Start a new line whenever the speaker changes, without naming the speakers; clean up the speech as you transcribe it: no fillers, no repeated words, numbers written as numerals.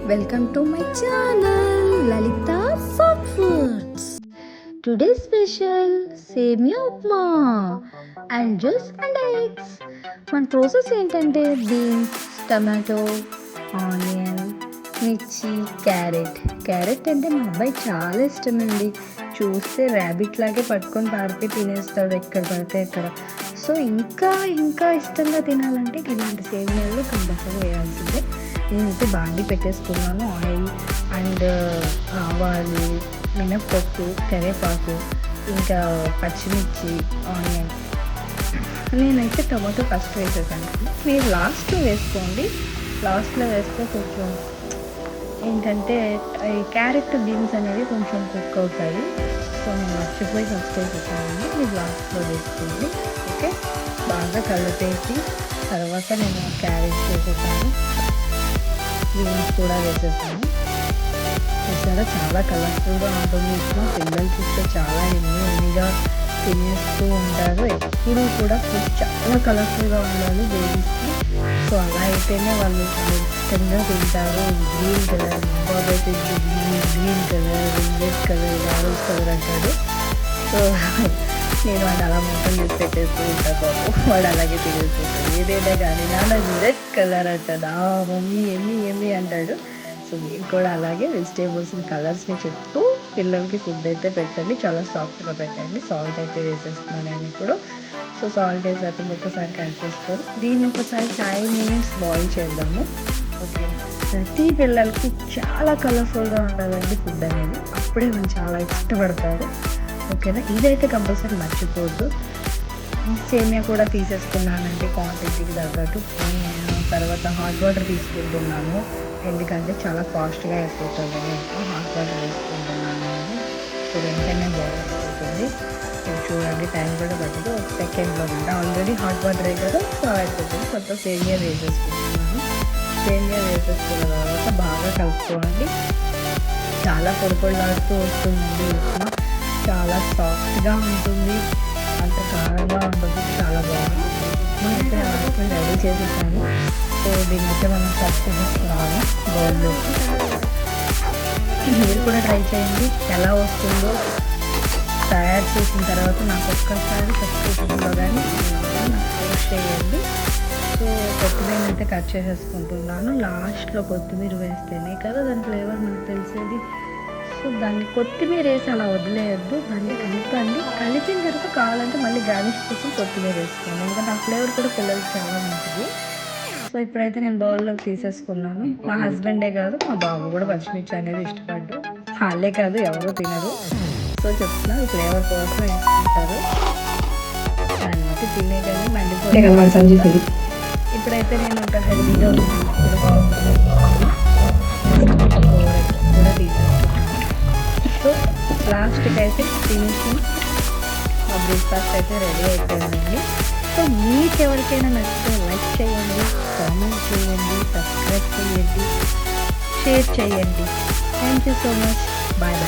Welcome to my channel Lalita Soft Foods. Today's special సేమియా upma and juice and eggs. మన process ఏంటంటే beans, tomato, onion, మిర్చి, carrot అంటే మా అబ్బాయి చాలా ఇష్టమండి. చూస్తే ర్యాబిట్ లాగే పట్టుకొని పారిపోయి తినేస్తాడు ఎక్కడ పడితే అక్కడ. సో ఇంకా ఇష్టంగా తినాలంటే ఇలాంటి సేమియాలు కంపల్సరీ వేయాల్సిందే. నేనైతే బాండి పెట్టేసుకున్నాను. ఆయిల్ అండ్ ఆవాలు, మినప్పప్పు, కరివేపాకు, ఇంకా పచ్చిమిర్చి, ఆనియన్. నేనైతే టమాటో ఫస్ట్ వేసేసాను. మీరు లాస్ట్లో వేసుకోండి. లాస్ట్లో వేస్తే కొంచెం ఏంటంటే ఈ క్యారెట్, బీన్స్ అనేవి కొంచెం కుక్ అవుతాయి. సో నేను మర్చిపోయి ఫస్ట్ వేసేసానండి. మీరు లాస్ట్లో వేసుకోండి. ఓకే, బాగా కలిపేసి తర్వాత నేను క్యారెట్ వేసేసాను, బీన్స్ కూడా వేసేసాను. చూసారా, చాలా కలర్ఫుల్గా ఉంటుంది. ఇప్పుడు పిల్లలకి ఇస్తే చాలా ఎన్నిగా తినేస్తూ ఉంటారు. ఎప్పుడు కూడా ఫుడ్ చాలా కలర్ఫుల్గా ఉండాలి బేబీస్కి. సో అలా అయితేనే వాళ్ళు ఇష్టంగా తింటారు. గ్రీన్ కలర్, బాబు అయితే green colour, red colour, orange colour అంటాడు. సో నేను వాడు అలా మొత్తం చేసి పెట్టేస్తూ ఉంటాను. బాబు వాడు అలాగే తినేస్తుంటాడు. ఏదైనా కానీ నాన్న రెడ్ కలర్ అంటాడు, మమ్మీ ఎమ్మి అంటాడు. సో మీరు కూడా అలాగే వెజిటేబుల్స్ కలర్స్ని చెప్తూ పిల్లలకి ఫుడ్ అయితే పెట్టండి. చాలా సాఫ్ట్గా పెట్టండి. సాల్ట్ అయితే వేసేస్తున్నాను నేను ఇప్పుడు. సో సాల్ట్ వేసాక ఒకసారి కలిపేసుకొని దీన్ని ఒకసారి 5 minutes బాయిల్ చేద్దాము. ఓకే, ప్రతి పిల్లలకి చాలా కలర్ఫుల్గా ఉండాలండి ఫుడ్ అనేది. అప్పుడే మనం చాలా ఇష్టపడతారు. ఓకేనా, ఇదైతే కంపల్సరీ మర్చిపోవద్దు. సేమియా కూడా తీసేసుకున్నానండి క్వాంటిటీకి తగ్గట్టు. తర్వాత హాట్ వాటర్ తీసుకుంటున్నాను, ఎందుకంటే చాలా ఫాస్ట్గా అయిపోతుంది. హాట్ వాటర్ వేసుకుంటున్నాను. సో వెంటనే బాయిల్ అయిపోతుంది. చూడండి, టైం కూడా పట్టదు, 1 సెకండ్లో ఉంటే ఆల్రెడీ హాట్ వాటర్ కదా, సో అయిపోతుంది. కొత్త సేమియా వేసేసుకుంటున్నాను. సేమియా వేసేసుకున్న తర్వాత బాగా కలుపుకోండి. చాలా పొడిలాడుతూ వస్తుందండి ఉప్మా. చాలా సాఫ్ట్గా ఉంటుంది, అంత కారంగా ఉంటుంది, చాలా బాగుంటుంది. ఉప్మా అయితే రెడీ చేసేసాను. సో దీన్ని అయితే మనం సర్వ్ చేసుకున్నాము బౌల్లో. మీరు కూడా ట్రై చేయండి, ఎలా వస్తుందో. తయారు చేసిన తర్వాత నాకు ఒక్కసారి సబ్స్క్రిప్షన్లో కానీ నాకు పోస్ట్ చేయండి. సో కొత్తిమీర అయితే కట్ చేసేసుకుంటున్నాను. లాస్ట్లో కొత్తిమీర వేస్తేనే కదా దాని ఫ్లేవర్ మనకు తెలిసేది. సో దాన్ని కొత్తిమీర వేసి అలా వదిలేయద్దు, దాన్ని కలపండి. కలిపిన తర్వాత కావాలంటే మళ్ళీ గార్నిష్ కోసం కొత్తిమీర వేసుకోండి, ఎందుకంటే ఆ ఫ్లేవర్ కూడా పిల్లలకి చాలా మంచిది. సో ఇప్పుడైతే నేను బౌల్లోకి తీసేసుకున్నాను. మా హస్బెండే కాదు, మా బాబు కూడా పచ్చిమిర్చి అనేది ఇష్టపడ్డు. వాళ్ళే కాదు, ఎవరో తినరు. సో చెప్తున్నా, ఫ్లేవర్ కోసం వేసుకుంటారు. దాన్ని బట్టి తినే కానీ మండిపోయి. ఇప్పుడైతే నేను ఒక హెల్దీగా కూడా తీసేసుకున్నాను. సో లాస్ట్కి అయితే ఫినిషింగ్ మా బ్రేక్ఫాస్ట్ అయితే రెడీ అయిపోయిందండి. సో మీకు ఎవరికైనా నచ్చితే లైక్ చేయండి, కామెంట్ చేయండి, సబ్స్క్రైబ్ చేయండి, షేర్ చేయండి. Thank you so much. Bye.